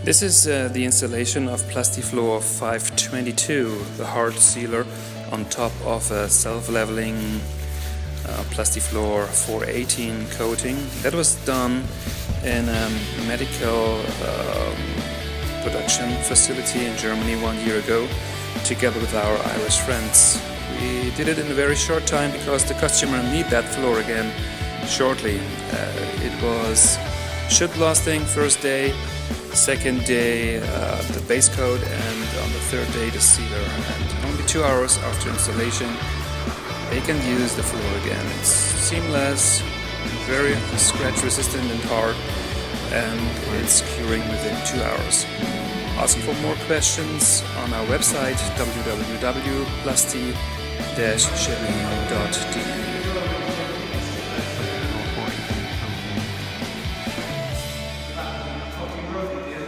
This is the installation of Plastifloor 522, the hard sealer on top of a self-leveling Plastifloor 418 coating. That was done in a medical production facility in Germany 1 year ago, together with our Irish friends. We did it in a very short time because the customer need that floor again shortly. It was should lasting first day, second day the base coat, and on the third day the sealer. And only 2 hours after installation they can use the floor again. It's seamless, very scratch resistant and hard, and it's curing within 2 hours. Ask for more questions on our website www.plasti-chemie.de.